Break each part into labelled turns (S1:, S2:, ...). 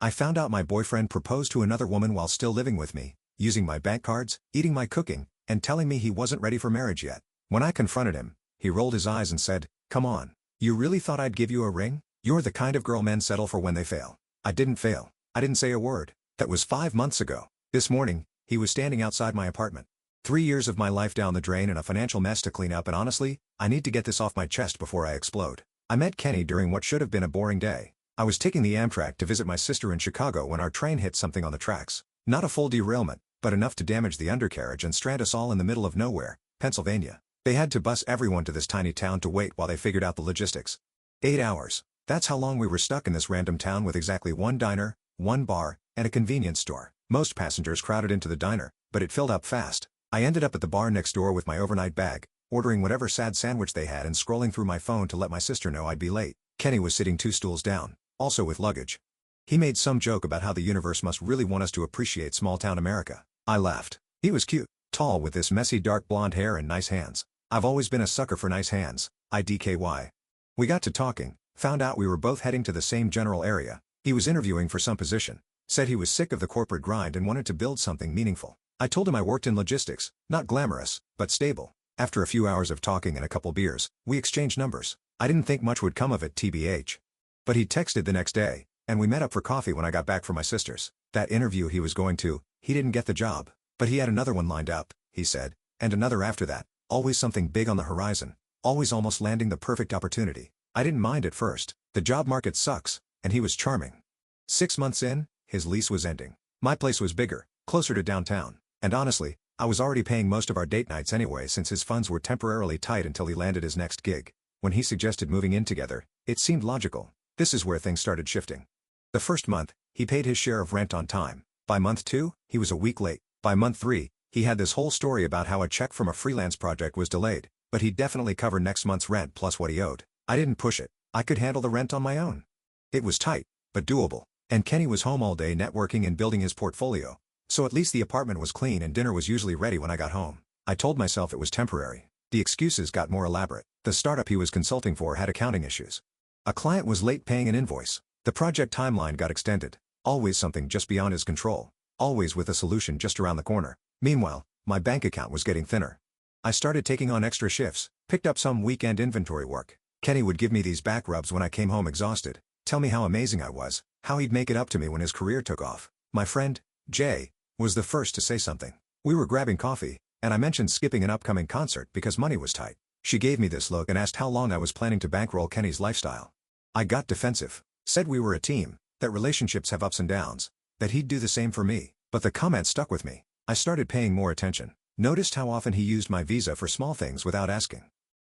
S1: I found out my boyfriend proposed to another woman while still living with me, using my bank cards, eating my cooking, and telling me he wasn't ready for marriage yet. When I confronted him, he rolled his eyes and said, "Come on. You really thought I'd give you a ring? You're the kind of girl men settle for when they fail." I didn't fail. I didn't say a word. That was 5 months ago. This morning, he was standing outside my apartment. 3 years of my life down the drain and a financial mess to clean up, and honestly, I need to get this off my chest before I explode. I met Kenny during what should have been a boring day. I was taking the Amtrak to visit my sister in Chicago when our train hit something on the tracks. Not a full derailment, but enough to damage the undercarriage and strand us all in the middle of nowhere, Pennsylvania. They had to bus everyone to this tiny town to wait while they figured out the logistics. 8 hours. That's how long we were stuck in this random town with exactly one diner, one bar, and a convenience store. Most passengers crowded into the diner, but it filled up fast. I ended up at the bar next door with my overnight bag, ordering whatever sad sandwich they had and scrolling through my phone to let my sister know I'd be late. Kenny was sitting 2 stools down, also with luggage. He made some joke about how the universe must really want us to appreciate small-town America. I laughed. He was cute, tall with this messy dark blonde hair and nice hands. I've always been a sucker for nice hands, IDKY. We got to talking, found out we were both heading to the same general area. He was interviewing for some position, said he was sick of the corporate grind and wanted to build something meaningful. I told him I worked in logistics, not glamorous, but stable. After a few hours of talking and a couple beers, we exchanged numbers. I didn't think much would come of it, TBH. But he texted the next day, and we met up for coffee when I got back from my sister's. That interview he was going to, he didn't get the job. But he had another one lined up, he said, and another after that. Always something big on the horizon. Always almost landing the perfect opportunity. I didn't mind at first. The job market sucks, and he was charming. 6 months in, his lease was ending. My place was bigger, closer to downtown. And honestly, I was already paying most of our date nights anyway since his funds were temporarily tight until he landed his next gig. When he suggested moving in together, it seemed logical. This is where things started shifting. The first month, he paid his share of rent on time. By month 2, he was a week late. By month 3, he had this whole story about how a check from a freelance project was delayed, but he'd definitely cover next month's rent plus what he owed. I didn't push it. I could handle the rent on my own. It was tight, but doable. And Kenny was home all day networking and building his portfolio. So at least the apartment was clean and dinner was usually ready when I got home. I told myself it was temporary. The excuses got more elaborate. The startup he was consulting for had accounting issues. A client was late paying an invoice. The project timeline got extended. Always something just beyond his control. Always with a solution just around the corner. Meanwhile, my bank account was getting thinner. I started taking on extra shifts, picked up some weekend inventory work. Kenny would give me these back rubs when I came home exhausted, tell me how amazing I was, how he'd make it up to me when his career took off. My friend, Jay, was the first to say something. We were grabbing coffee, and I mentioned skipping an upcoming concert because money was tight. She gave me this look and asked how long I was planning to bankroll Kenny's lifestyle. I got defensive, said we were a team, that relationships have ups and downs, that he'd do the same for me, but the comment stuck with me. I started paying more attention, noticed how often he used my Visa for small things without asking.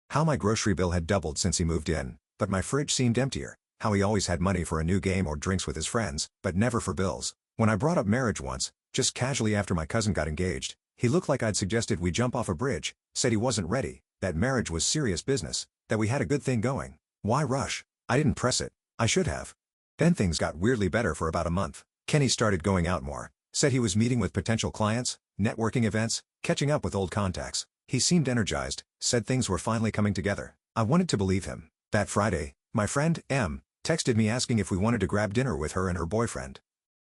S1: How my grocery bill had doubled since he moved in, but my fridge seemed emptier. How he always had money for a new game or drinks with his friends, but never for bills. When I brought up marriage once, just casually after my cousin got engaged, he looked like I'd suggested we jump off a bridge, said he wasn't ready, that marriage was serious business, that we had a good thing going. Why rush? I didn't press it. I should have. Then things got weirdly better for about a month. Kenny started going out more, said he was meeting with potential clients, networking events, catching up with old contacts. He seemed energized, said things were finally coming together. I wanted to believe him. That Friday, my friend, M, texted me asking if we wanted to grab dinner with her and her boyfriend.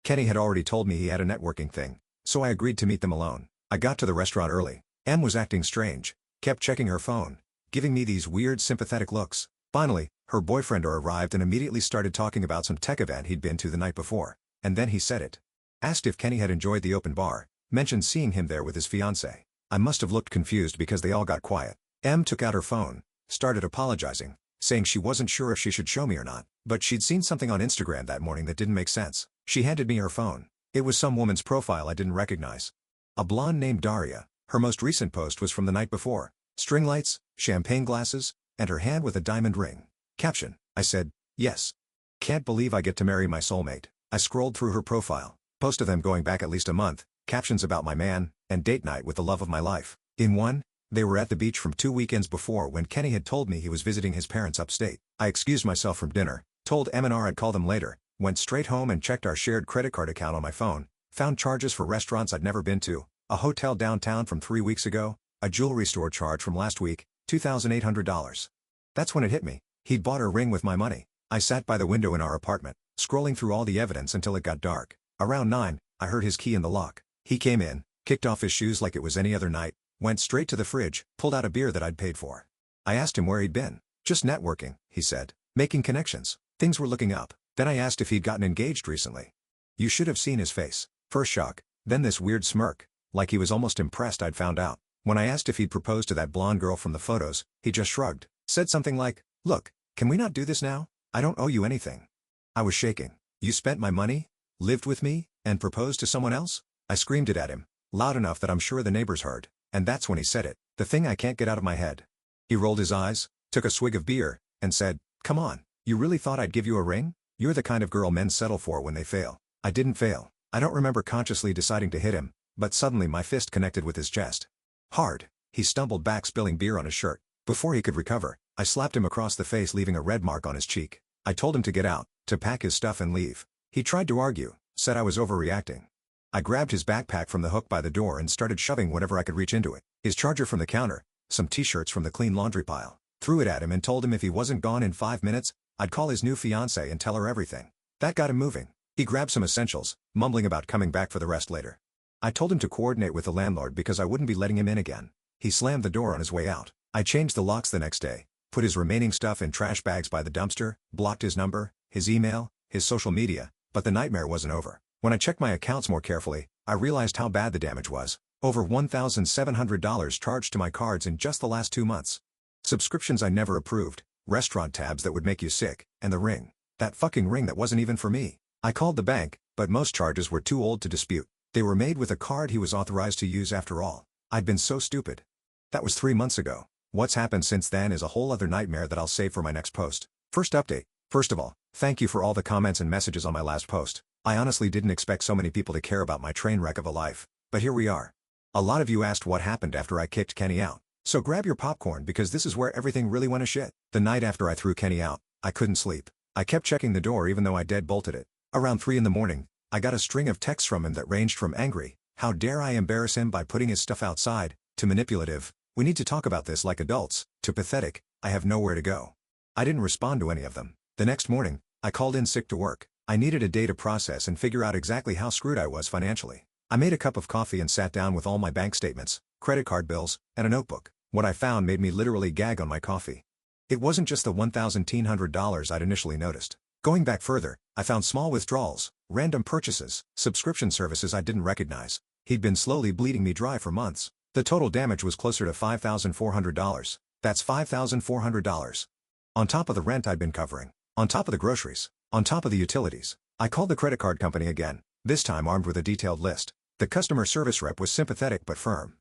S1: Kenny had already told me he had a networking thing, so I agreed to meet them alone. I got to the restaurant early. M was acting strange, kept checking her phone, giving me these weird sympathetic looks. Finally, her boyfriend arrived and immediately started talking about some tech event he'd been to the night before, and then he said it. Asked if Kenny had enjoyed the open bar, mentioned seeing him there with his fiancée. I must have looked confused because they all got quiet. M took out her phone, started apologizing, saying she wasn't sure if she should show me or not, but she'd seen something on Instagram that morning that didn't make sense. She handed me her phone. It was some woman's profile I didn't recognize. A blonde named Daria. Her most recent post was from the night before. String lights, champagne glasses, and her hand with a diamond ring. Caption. I said, yes. Can't believe I get to marry my soulmate. I scrolled through her profile. Post of them going back at least a month. Captions about my man, and date night with the love of my life. In one, they were at the beach from 2 weekends before when Kenny had told me he was visiting his parents upstate. I excused myself from dinner, told M&R I'd call them later, went straight home and checked our shared credit card account on my phone, found charges for restaurants I'd never been to, a hotel downtown from 3 weeks ago, a jewelry store charge from last week, $2,800. That's when it hit me. He'd bought her ring with my money. I sat by the window in our apartment, scrolling through all the evidence until it got dark. Around 9, I heard his key in the lock. He came in, kicked off his shoes like it was any other night, went straight to the fridge, pulled out a beer that I'd paid for. I asked him where he'd been. Just networking, he said. Making connections. Things were looking up. Then I asked if he'd gotten engaged recently. You should have seen his face. First shock, then this weird smirk, like he was almost impressed I'd found out. When I asked if he'd proposed to that blonde girl from the photos, he just shrugged, said something like, "Look, can we not do this now? I don't owe you anything." I was shaking. You spent my money, lived with me, and proposed to someone else? I screamed it at him, loud enough that I'm sure the neighbors heard, and that's when he said it, the thing I can't get out of my head. He rolled his eyes, took a swig of beer, and said, "Come on, you really thought I'd give you a ring? You're the kind of girl men settle for when they fail." I didn't fail. I don't remember consciously deciding to hit him, but suddenly my fist connected with his chest. Hard. He stumbled back, spilling beer on his shirt. Before he could recover, I slapped him across the face, leaving a red mark on his cheek. I told him to get out, to pack his stuff and leave. He tried to argue, said I was overreacting. I grabbed his backpack from the hook by the door and started shoving whatever I could reach into it. His charger from the counter, some t-shirts from the clean laundry pile. Threw it at him and told him if he wasn't gone in 5 minutes, I'd call his new fiancée and tell her everything. That got him moving. He grabbed some essentials, mumbling about coming back for the rest later. I told him to coordinate with the landlord because I wouldn't be letting him in again. He slammed the door on his way out. I changed the locks the next day, put his remaining stuff in trash bags by the dumpster, blocked his number, his email, his social media, but the nightmare wasn't over. When I checked my accounts more carefully, I realized how bad the damage was. Over $1,700 charged to my cards in just the last 2 months. Subscriptions I never approved, restaurant tabs that would make you sick, and the ring. That fucking ring that wasn't even for me. I called the bank, but most charges were too old to dispute. They were made with a card he was authorized to use after all. I'd been so stupid. That was 3 months ago. What's happened since then is a whole other nightmare that I'll save for my next post. First update. First of all, thank you for all the comments and messages on my last post. I honestly didn't expect so many people to care about my train wreck of a life, but here we are. A lot of you asked what happened after I kicked Kenny out. So grab your popcorn because this is where everything really went to shit. The night after I threw Kenny out, I couldn't sleep. I kept checking the door even though I dead-bolted it. Around 3 in the morning, I got a string of texts from him that ranged from angry, "How dare I embarrass him by putting his stuff outside," to manipulative, "We need to talk about this like adults," to pathetic, "I have nowhere to go." I didn't respond to any of them. The next morning, I called in sick to work. I needed a day to process and figure out exactly how screwed I was financially. I made a cup of coffee and sat down with all my bank statements, credit card bills, and a notebook. What I found made me literally gag on my coffee. It wasn't just the $1,900 I'd initially noticed. Going back further, I found small withdrawals, random purchases, subscription services I didn't recognize. He'd been slowly bleeding me dry for months. The total damage was closer to $5,400. That's $5,400. On top of the rent I'd been covering. On top of the groceries. On top of the utilities. I called the credit card company again, this time armed with a detailed list. The customer service rep was sympathetic but firm.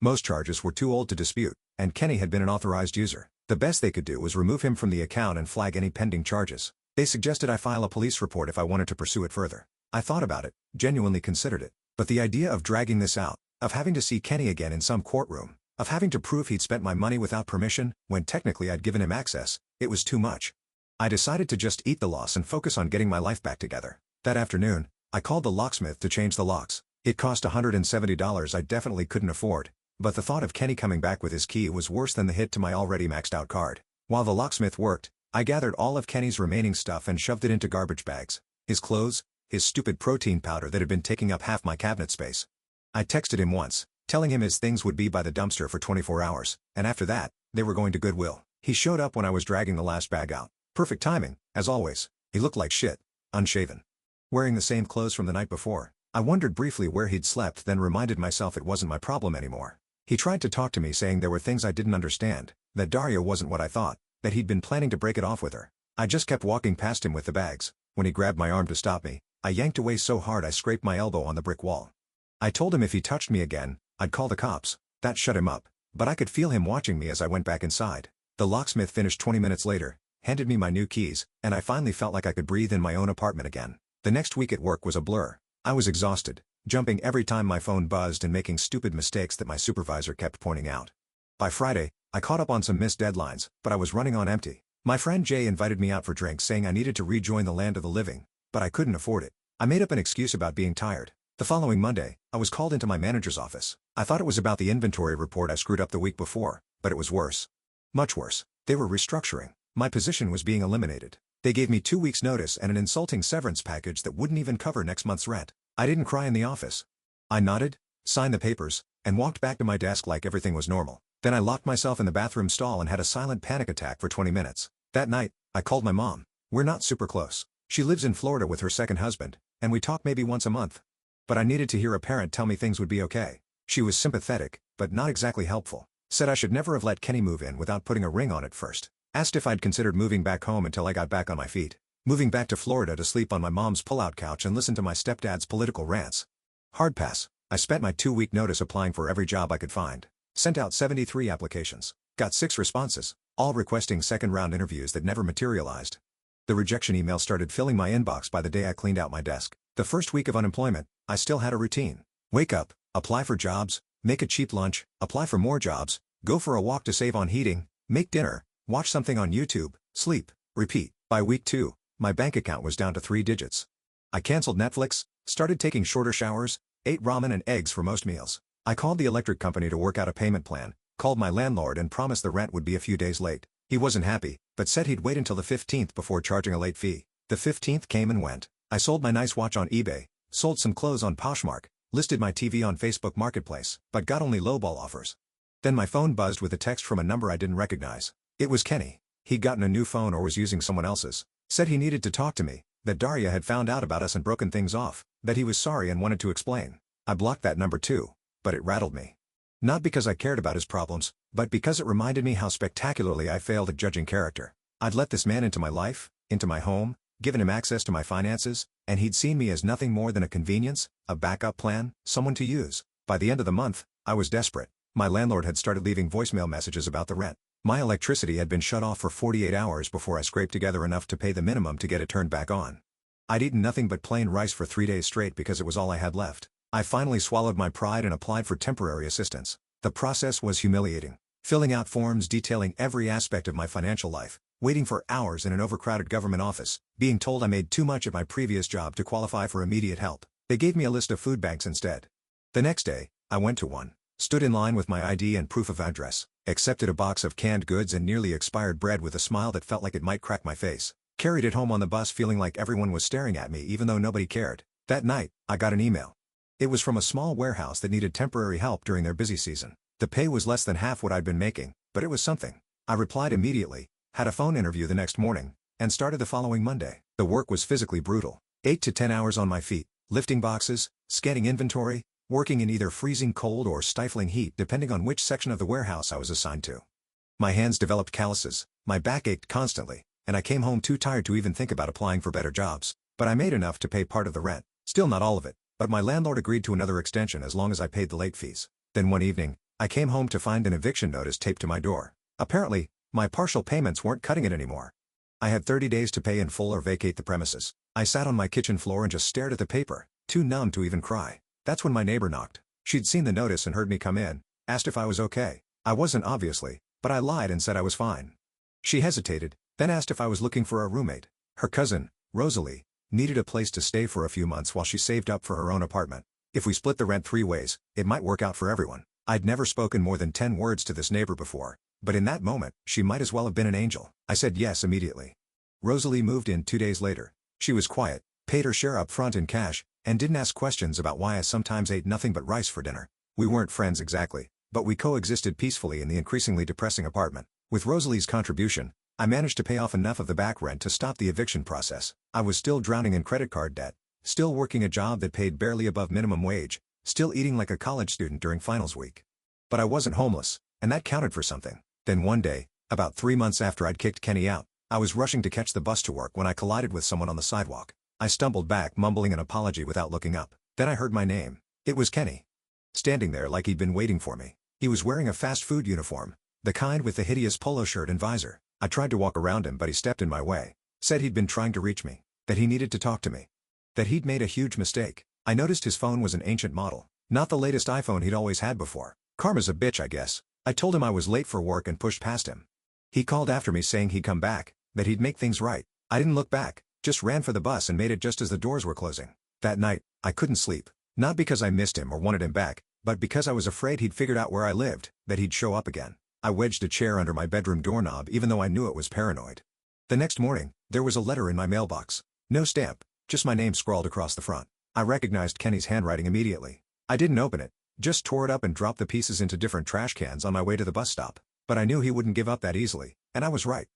S1: Most charges were too old to dispute, and Kenny had been an authorized user. The best they could do was remove him from the account and flag any pending charges. They suggested I file a police report if I wanted to pursue it further. I thought about it, genuinely considered it. But the idea of dragging this out, of having to see Kenny again in some courtroom, of having to prove he'd spent my money without permission, when technically I'd given him access, it was too much. I decided to just eat the loss and focus on getting my life back together. That afternoon, I called the locksmith to change the locks. It cost $170 I definitely couldn't afford, but the thought of Kenny coming back with his key was worse than the hit to my already maxed out card. While the locksmith worked, I gathered all of Kenny's remaining stuff and shoved it into garbage bags. His clothes, his stupid protein powder that had been taking up half my cabinet space. I texted him once, telling him his things would be by the dumpster for 24 hours, and after that, they were going to Goodwill. He showed up when I was dragging the last bag out. Perfect timing, as always. He looked like shit, unshaven. Wearing the same clothes from the night before. I wondered briefly where he'd slept, then reminded myself it wasn't my problem anymore. He tried to talk to me, saying there were things I didn't understand, that Daria wasn't what I thought, that he'd been planning to break it off with her. I just kept walking past him with the bags. When he grabbed my arm to stop me, I yanked away so hard I scraped my elbow on the brick wall. I told him if he touched me again, I'd call the cops. That shut him up, but I could feel him watching me as I went back inside. The locksmith finished 20 minutes later, handed me my new keys, and I finally felt like I could breathe in my own apartment again. The next week at work was a blur. I was exhausted, jumping every time my phone buzzed and making stupid mistakes that my supervisor kept pointing out. By Friday, I caught up on some missed deadlines, but I was running on empty. My friend Jay invited me out for drinks, saying I needed to rejoin the land of the living, but I couldn't afford it. I made up an excuse about being tired. The following Monday, I was called into my manager's office. I thought it was about the inventory report I screwed up the week before, but it was worse. Much worse. They were restructuring. My position was being eliminated. They gave me 2 weeks notice and an insulting severance package that wouldn't even cover next month's rent. I didn't cry in the office. I nodded, signed the papers, and walked back to my desk like everything was normal. Then I locked myself in the bathroom stall and had a silent panic attack for 20 minutes. That night, I called my mom. We're not super close. She lives in Florida with her second husband, and we talk maybe once a month. But I needed to hear a parent tell me things would be okay. She was sympathetic, but not exactly helpful. Said I should never have let Kenny move in without putting a ring on it first. Asked if I'd considered moving back home until I got back on my feet. Moving back to Florida to sleep on my mom's pull-out couch and listen to my stepdad's political rants. Hard pass. I spent my 2-week notice applying for every job I could find. Sent out 73 applications. Got 6 responses, all requesting second-round interviews that never materialized. The rejection email started filling my inbox by the day I cleaned out my desk. The first week of unemployment, I still had a routine. Wake up, apply for jobs, make a cheap lunch, apply for more jobs, go for a walk to save on heating, make dinner, watch something on YouTube, sleep, repeat. By week 2, my bank account was down to 3 digits. I canceled Netflix, started taking shorter showers, ate ramen and eggs for most meals. I called the electric company to work out a payment plan, called my landlord and promised the rent would be a few days late. He wasn't happy, but said he'd wait until the 15th before charging a late fee. The 15th came and went. I sold my nice watch on eBay, sold some clothes on Poshmark, listed my TV on Facebook Marketplace, but got only lowball offers. Then my phone buzzed with a text from a number I didn't recognize. It was Kenny. He'd gotten a new phone or was using someone else's. Said he needed to talk to me, that Daria had found out about us and broken things off, that he was sorry and wanted to explain. I blocked that number too, but it rattled me. Not because I cared about his problems, but because it reminded me how spectacularly I failed at judging character. I'd let this man into my life, into my home, given him access to my finances, and he'd seen me as nothing more than a convenience, a backup plan, someone to use. By the end of the month, I was desperate. My landlord had started leaving voicemail messages about the rent. My electricity had been shut off for 48 hours before I scraped together enough to pay the minimum to get it turned back on. I'd eaten nothing but plain rice for 3 days straight because it was all I had left. I finally swallowed my pride and applied for temporary assistance. The process was humiliating. Filling out forms detailing every aspect of my financial life, waiting for hours in an overcrowded government office, being told I made too much at my previous job to qualify for immediate help. They gave me a list of food banks instead. The next day, I went to one, stood in line with my ID and proof of address, accepted a box of canned goods and nearly expired bread with a smile that felt like it might crack my face, carried it home on the bus feeling like everyone was staring at me even though nobody cared. That night, I got an email. It was from a small warehouse that needed temporary help during their busy season. The pay was less than half what I'd been making, but it was something. I replied immediately, had a phone interview the next morning, and started the following Monday. The work was physically brutal. 8 to 10 hours on my feet, lifting boxes, scanning inventory, working in either freezing cold or stifling heat depending on which section of the warehouse I was assigned to. My hands developed calluses, my back ached constantly, and I came home too tired to even think about applying for better jobs. But I made enough to pay part of the rent, still not all of it, but my landlord agreed to another extension as long as I paid the late fees. Then one evening, I came home to find an eviction notice taped to my door. Apparently, my partial payments weren't cutting it anymore. I had 30 days to pay in full or vacate the premises. I sat on my kitchen floor and just stared at the paper, too numb to even cry. That's when my neighbor knocked. She'd seen the notice and heard me come in, asked if I was okay. I wasn't obviously, but I lied and said I was fine. She hesitated, then asked if I was looking for a roommate. Her cousin, Rosalie, needed a place to stay for a few months while she saved up for her own apartment. If we split the rent 3 ways, it might work out for everyone. I'd never spoken more than 10 words to this neighbor before, but in that moment, she might as well have been an angel. I said yes immediately. Rosalie moved in 2 days later. She was quiet, paid her share up front in cash, and didn't ask questions about why I sometimes ate nothing but rice for dinner. We weren't friends exactly, but we coexisted peacefully in the increasingly depressing apartment. With Rosalie's contribution, I managed to pay off enough of the back rent to stop the eviction process. I was still drowning in credit card debt, still working a job that paid barely above minimum wage, still eating like a college student during finals week. But I wasn't homeless, and that counted for something. Then one day, about 3 months after I'd kicked Kenny out, I was rushing to catch the bus to work when I collided with someone on the sidewalk. I stumbled back, mumbling an apology without looking up. Then I heard my name. It was Kenny. Standing there like he'd been waiting for me. He was wearing a fast food uniform, the kind with the hideous polo shirt and visor. I tried to walk around him but he stepped in my way. Said he'd been trying to reach me, that he needed to talk to me, that he'd made a huge mistake. I noticed his phone was an ancient model, not the latest iPhone he'd always had before. Karma's a bitch, I guess. I told him I was late for work and pushed past him. He called after me saying he'd come back, that he'd make things right. I didn't look back, just ran for the bus and made it just as the doors were closing. That night, I couldn't sleep, not because I missed him or wanted him back, but because I was afraid he'd figured out where I lived, that he'd show up again. I wedged a chair under my bedroom doorknob even though I knew it was paranoid. The next morning, there was a letter in my mailbox. No stamp, just my name scrawled across the front. I recognized Kenny's handwriting immediately. I didn't open it, just tore it up and dropped the pieces into different trash cans on my way to the bus stop. But I knew he wouldn't give up that easily, and I was right.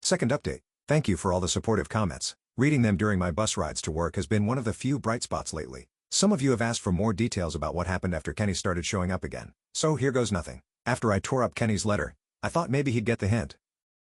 S1: Second update. Thank you for all the supportive comments. Reading them during my bus rides to work has been one of the few bright spots lately. Some of you have asked for more details about what happened after Kenny started showing up again. So here goes nothing. After I tore up Kenny's letter, I thought maybe he'd get the hint.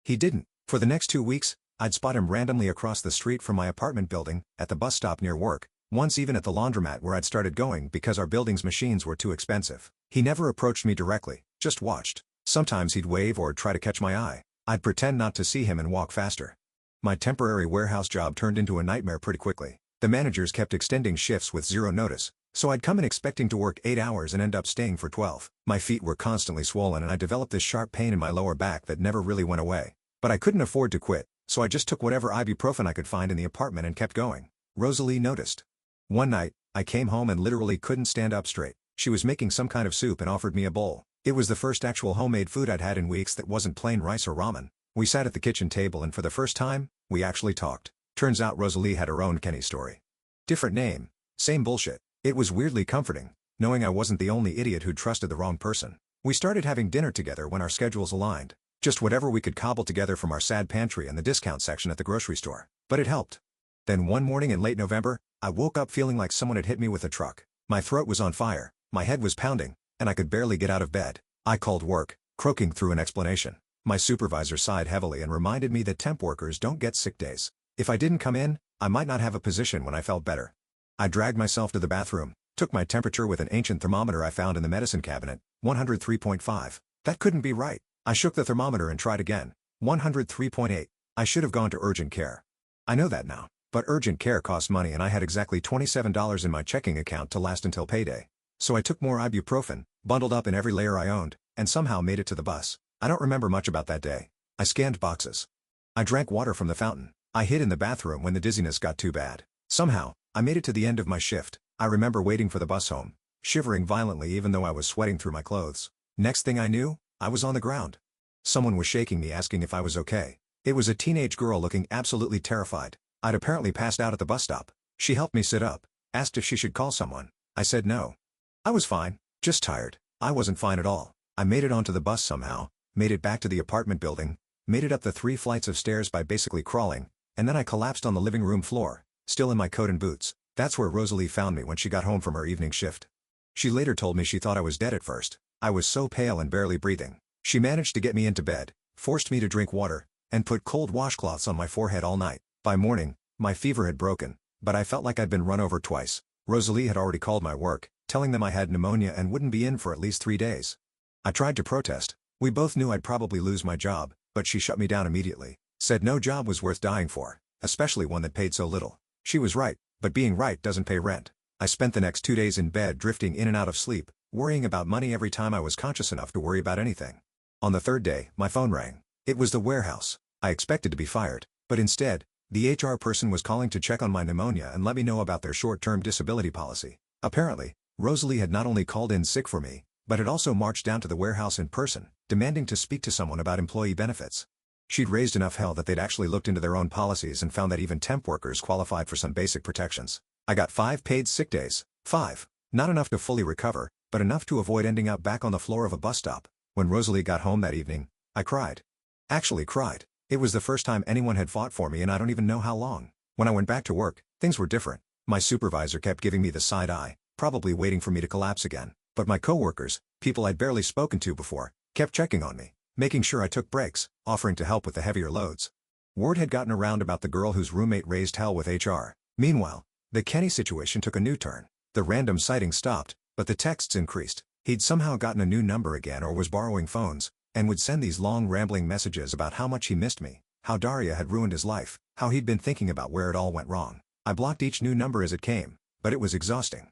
S1: He didn't. For the next 2 weeks, I'd spot him randomly across the street from my apartment building, at the bus stop near work, once even at the laundromat where I'd started going because our building's machines were too expensive. He never approached me directly, just watched. Sometimes he'd wave or try to catch my eye. I'd pretend not to see him and walk faster. My temporary warehouse job turned into a nightmare pretty quickly. The managers kept extending shifts with zero notice, so I'd come in expecting to work 8 hours and end up staying for 12. My feet were constantly swollen and I developed this sharp pain in my lower back that never really went away. But I couldn't afford to quit, so I just took whatever ibuprofen I could find in the apartment and kept going. Rosalie noticed. One night, I came home and literally couldn't stand up straight. She was making some kind of soup and offered me a bowl. It was the first actual homemade food I'd had in weeks that wasn't plain rice or ramen. We sat at the kitchen table and for the first time, we actually talked. Turns out Rosalie had her own Kenny story. Different name, same bullshit. It was weirdly comforting, knowing I wasn't the only idiot who'd trusted the wrong person. We started having dinner together when our schedules aligned. Just whatever we could cobble together from our sad pantry and the discount section at the grocery store. But it helped. Then one morning in late November, I woke up feeling like someone had hit me with a truck. My throat was on fire, my head was pounding, and I could barely get out of bed. I called work, croaking through an explanation. My supervisor sighed heavily and reminded me that temp workers don't get sick days. If I didn't come in, I might not have a position when I felt better. I dragged myself to the bathroom, took my temperature with an ancient thermometer I found in the medicine cabinet, 103.5. That couldn't be right. I shook the thermometer and tried again, 103.8. I should have gone to urgent care. I know that now, but urgent care costs money and I had exactly $27 in my checking account to last until payday. So I took more ibuprofen, bundled up in every layer I owned, and somehow made it to the bus. I don't remember much about that day. I scanned boxes. I drank water from the fountain. I hid in the bathroom when the dizziness got too bad. Somehow, I made it to the end of my shift. I remember waiting for the bus home, shivering violently even though I was sweating through my clothes. Next thing I knew, I was on the ground. Someone was shaking me asking if I was okay. It was a teenage girl looking absolutely terrified. I'd apparently passed out at the bus stop. She helped me sit up, asked if she should call someone. I said no. I was fine, just tired. I wasn't fine at all. I made it onto the bus somehow, made it back to the apartment building, made it up the 3 flights of stairs by basically crawling, and then I collapsed on the living room floor, still in my coat and boots. That's where Rosalie found me when she got home from her evening shift. She later told me she thought I was dead at first. I was so pale and barely breathing. She managed to get me into bed, forced me to drink water, and put cold washcloths on my forehead all night. By morning, my fever had broken, but I felt like I'd been run over twice. Rosalie had already called my work, telling them I had pneumonia and wouldn't be in for at least 3 days. I tried to protest. We both knew I'd probably lose my job, but she shut me down immediately. Said no job was worth dying for, especially one that paid so little. She was right, but being right doesn't pay rent. I spent the next 2 days in bed drifting in and out of sleep, worrying about money every time I was conscious enough to worry about anything. On the 3rd day, my phone rang. It was the warehouse. I expected to be fired, but instead, the HR person was calling to check on my pneumonia and let me know about their short-term disability policy. Apparently, Rosalie had not only called in sick for me, but had also marched down to the warehouse in person, demanding to speak to someone about employee benefits. She'd raised enough hell that they'd actually looked into their own policies and found that even temp workers qualified for some basic protections. I got 5 paid sick days. 5. Not enough to fully recover, but enough to avoid ending up back on the floor of a bus stop. When Rosalie got home that evening, I cried. Actually cried. It was the first time anyone had fought for me and I don't even know how long. When I went back to work, things were different. My supervisor kept giving me the side eye, probably waiting for me to collapse again. But my coworkers, people I'd barely spoken to before, kept checking on me, making sure I took breaks, offering to help with the heavier loads. Word had gotten around about the girl whose roommate raised hell with HR. Meanwhile, the Kenny situation took a new turn. The random sightings stopped, but the texts increased. He'd somehow gotten a new number again or was borrowing phones, and would send these long rambling messages about how much he missed me, how Daria had ruined his life, how he'd been thinking about where it all went wrong. I blocked each new number as it came, but it was exhausting.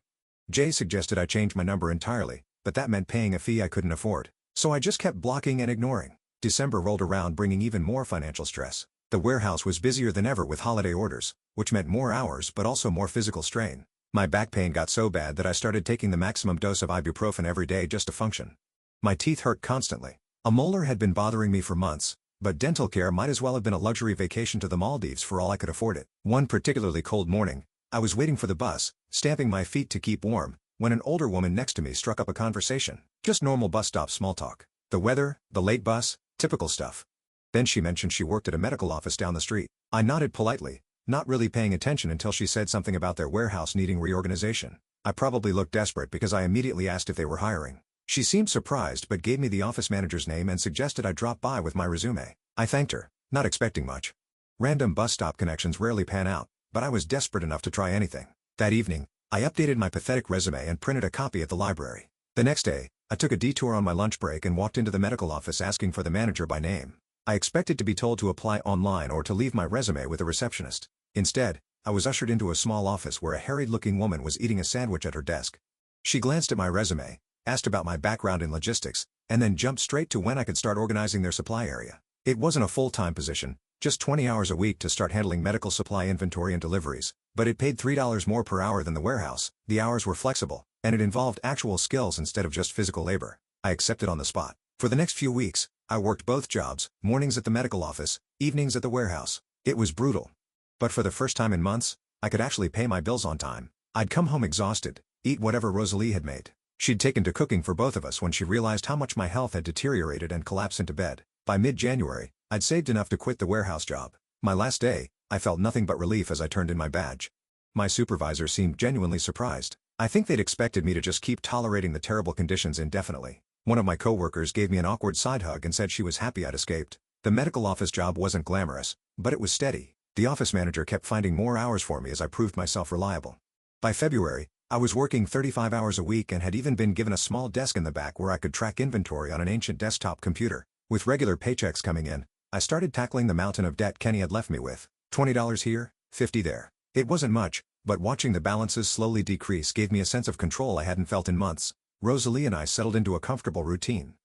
S1: Jay suggested I change my number entirely, but that meant paying a fee I couldn't afford. So I just kept blocking and ignoring. December rolled around bringing even more financial stress. The warehouse was busier than ever with holiday orders, which meant more hours but also more physical strain. My back pain got so bad that I started taking the maximum dose of ibuprofen every day just to function. My teeth hurt constantly. A molar had been bothering me for months, But dental care might as well have been a luxury vacation to the Maldives for all I could afford it. One particularly cold morning, I was waiting for the bus, stamping my feet to keep warm, when an older woman next to me struck up a conversation. Just normal bus stop small talk. The weather, the late bus, typical stuff. Then she mentioned she worked at a medical office down the street. I nodded politely, not really paying attention until she said something about their warehouse needing reorganization. I probably looked desperate because I immediately asked if they were hiring. She seemed surprised but gave me the office manager's name and suggested I drop by with my resume. I thanked her, not expecting much. Random bus stop connections rarely pan out, but I was desperate enough to try anything. That evening, I updated my pathetic resume and printed a copy at the library. The next day, I took a detour on my lunch break and walked into the medical office asking for the manager by name. I expected to be told to apply online or to leave my resume with a receptionist. Instead, I was ushered into a small office where a harried-looking woman was eating a sandwich at her desk. She glanced at my resume, asked about my background in logistics, and then jumped straight to when I could start organizing their supply area. It wasn't a full-time position, just 20 hours a week to start handling medical supply inventory and deliveries, but it paid $3 more per hour than the warehouse. The hours were flexible, and it involved actual skills instead of just physical labor. I accepted on the spot. For the next few weeks, I worked both jobs, mornings at the medical office, evenings at the warehouse. It was brutal. But for the first time in months, I could actually pay my bills on time. I'd come home exhausted, eat whatever Rosalie had made. She'd taken to cooking for both of us when she realized how much my health had deteriorated and collapsed into bed. By mid-January, I'd saved enough to quit the warehouse job. My last day, I felt nothing but relief as I turned in my badge. My supervisor seemed genuinely surprised. I think they'd expected me to just keep tolerating the terrible conditions indefinitely. One of my coworkers gave me an awkward side hug and said she was happy I'd escaped. The medical office job wasn't glamorous, but it was steady. The office manager kept finding more hours for me as I proved myself reliable. By February, I was working 35 hours a week and had even been given a small desk in the back where I could track inventory on an ancient desktop computer. With regular paychecks coming in, I started tackling the mountain of debt Kenny had left me with. $20 here, $50 there. It wasn't much, but watching the balances slowly decrease gave me a sense of control I hadn't felt in months. Rosalie and I settled into a comfortable routine.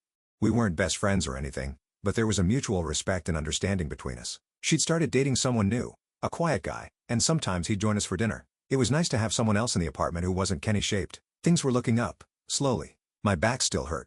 S1: We weren't best friends or anything, but there was a mutual respect and understanding between us. She'd started dating someone new, a quiet guy, and sometimes he'd join us for dinner. It was nice to have someone else in the apartment who wasn't Kenny-shaped. Things were looking up, slowly. My back still hurt.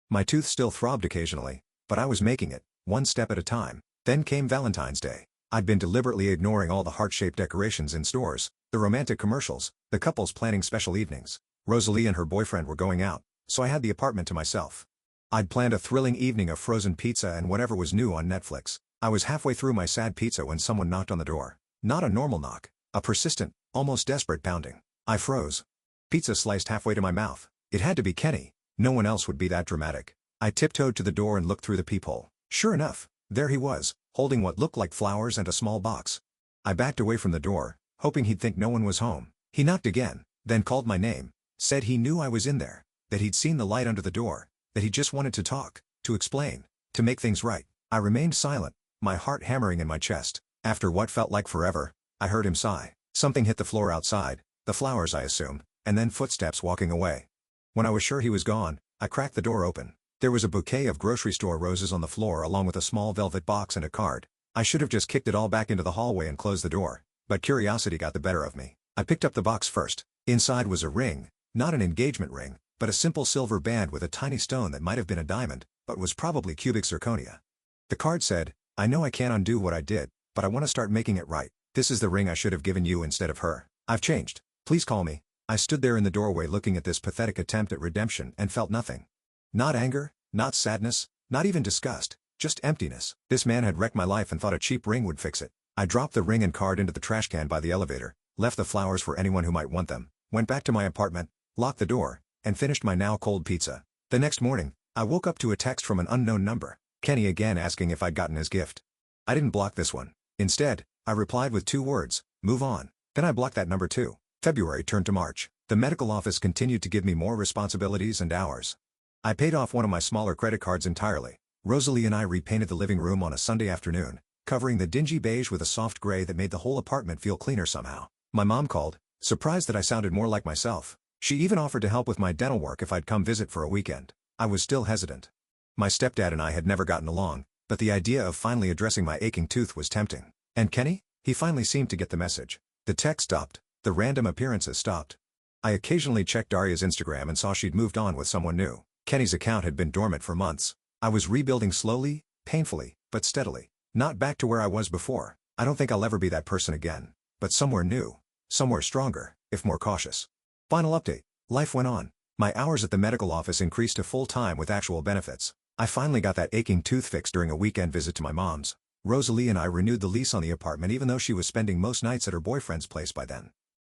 S1: My tooth still throbbed occasionally, but I was making it, one step at a time. Then came Valentine's Day. I'd been deliberately ignoring all the heart-shaped decorations in stores, the romantic commercials, the couples planning special evenings. Rosalie and her boyfriend were going out, so I had the apartment to myself. I'd planned a thrilling evening of frozen pizza and whatever was new on Netflix. I was halfway through my sad pizza when someone knocked on the door. Not a normal knock, a persistent, almost desperate pounding. I froze. Pizza sliced halfway to my mouth. It had to be Kenny. No one else would be that dramatic. I tiptoed to the door and looked through the peephole. Sure enough, there he was, holding what looked like flowers and a small box. I backed away from the door, hoping he'd think no one was home. He knocked again, then called my name, said he knew I was in there, that he'd seen the light under the door, that he just wanted to talk, to explain, to make things right. I remained silent, my heart hammering in my chest. After what felt like forever, I heard him sigh. Something hit the floor outside, the flowers I assume, and then footsteps walking away. When I was sure he was gone, I cracked the door open. There was a bouquet of grocery store roses on the floor along with a small velvet box and a card. I should have just kicked it all back into the hallway and closed the door, but curiosity got the better of me. I picked up the box first. Inside was a ring, not an engagement ring, but a simple silver band with a tiny stone that might have been a diamond, but was probably cubic zirconia. The card said, "I know I can't undo what I did, but I want to start making it right. This is the ring I should have given you instead of her. I've changed. Please call me." I stood there in the doorway looking at this pathetic attempt at redemption and felt nothing. Not anger, not sadness, not even disgust, just emptiness. This man had wrecked my life and thought a cheap ring would fix it. I dropped the ring and card into the trash can by the elevator, left the flowers for anyone who might want them, went back to my apartment, locked the door, and finished my now cold pizza. The next morning, I woke up to a text from an unknown number. Kenny again asking if I'd gotten his gift. I didn't block this one. Instead, I replied with 2 words, "Move on." Then I blocked that number too. February turned to March. The medical office continued to give me more responsibilities and hours. I paid off one of my smaller credit cards entirely. Rosalie and I repainted the living room on a Sunday afternoon, covering the dingy beige with a soft gray that made the whole apartment feel cleaner somehow. My mom called, surprised that I sounded more like myself. She even offered to help with my dental work if I'd come visit for a weekend. I was still hesitant. My stepdad and I had never gotten along, but the idea of finally addressing my aching tooth was tempting. And Kenny? He finally seemed to get the message. The text stopped. The random appearances stopped. I occasionally checked Daria's Instagram and saw she'd moved on with someone new. Kenny's account had been dormant for months. I was rebuilding slowly, painfully, but steadily. Not back to where I was before. I don't think I'll ever be that person again. But somewhere new. Somewhere stronger, if more cautious. Final update. Life went on. My hours at the medical office increased to full-time with actual benefits. I finally got that aching tooth fixed during a weekend visit to my mom's. Rosalie and I renewed the lease on the apartment even though she was spending most nights at her boyfriend's place by then.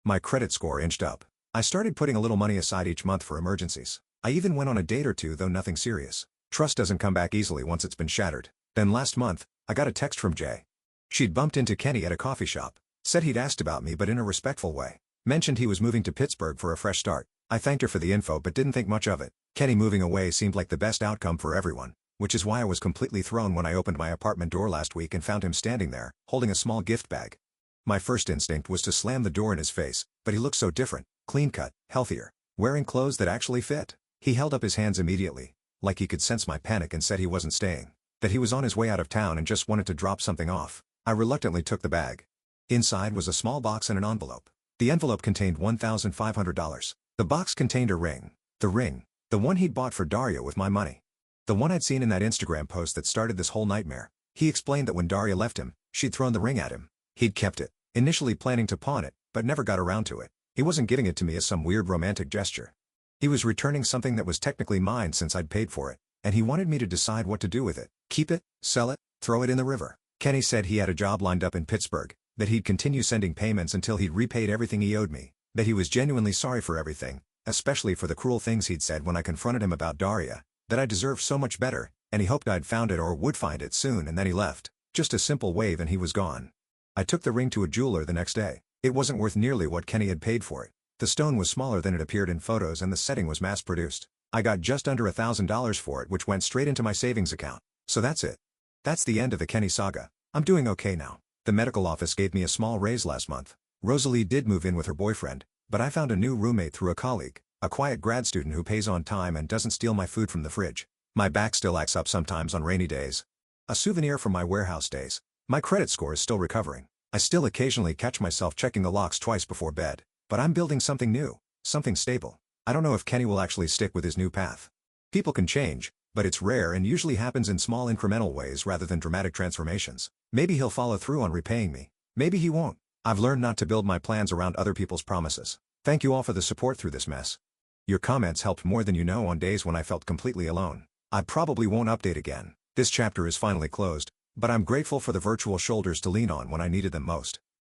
S1: My credit score inched up. I started putting a little money aside each month for emergencies. I even went on a date or two, though nothing serious. Trust doesn't come back easily once it's been shattered. Then last month, I got a text from Jay. She'd bumped into Kenny at a coffee shop. Said he'd asked about me but in a respectful way. Mentioned he was moving to Pittsburgh for a fresh start. I thanked her for the info but didn't think much of it. Kenny moving away seemed like the best outcome for everyone, which is why I was completely thrown when I opened my apartment door last week and found him standing there, holding a small gift bag. My first instinct was to slam the door in his face, but he looked so different, clean-cut, healthier, wearing clothes that actually fit. He held up his hands immediately, like he could sense my panic, and said he wasn't staying, that he was on his way out of town and just wanted to drop something off. I reluctantly took the bag. Inside was a small box and an envelope. The envelope contained $1,500. The box contained a ring. The ring. The one he'd bought for Daria with my money. The one I'd seen in that Instagram post that started this whole nightmare. He explained that when Daria left him, she'd thrown the ring at him. He'd kept it, initially planning to pawn it, but never got around to it. He wasn't giving it to me as some weird romantic gesture. He was returning something that was technically mine since I'd paid for it, and he wanted me to decide what to do with it. Keep it, sell it, throw it in the river. Kenny said he had a job lined up in Pittsburgh, that he'd continue sending payments until he'd repaid everything he owed me, that he was genuinely sorry for everything, especially for the cruel things he'd said when I confronted him about Daria, that I deserved so much better, and he hoped I'd found it or would find it soon, and then he left. Just a simple wave and he was gone. I took the ring to a jeweler the next day. It wasn't worth nearly what Kenny had paid for it. The stone was smaller than it appeared in photos and the setting was mass-produced. I got just under $1,000 for it, which went straight into my savings account. So that's it. That's the end of the Kenny saga. I'm doing okay now. The medical office gave me a small raise last month. Rosalie did move in with her boyfriend, but I found a new roommate through a colleague, a quiet grad student who pays on time and doesn't steal my food from the fridge. My back still acts up sometimes on rainy days. A souvenir from my warehouse days. My credit score is still recovering. I still occasionally catch myself checking the locks twice before bed, but I'm building something new, something stable. I don't know if Kenny will actually stick with his new path. People can change, but it's rare and usually happens in small incremental ways rather than dramatic transformations. Maybe he'll follow through on repaying me. Maybe he won't. I've learned not to build my plans around other people's promises. Thank you all for the support through this mess. Your comments helped more than you know on days when I felt completely alone. I probably won't update again. This chapter is finally closed, but I'm grateful for the virtual shoulders to lean on when I needed them most.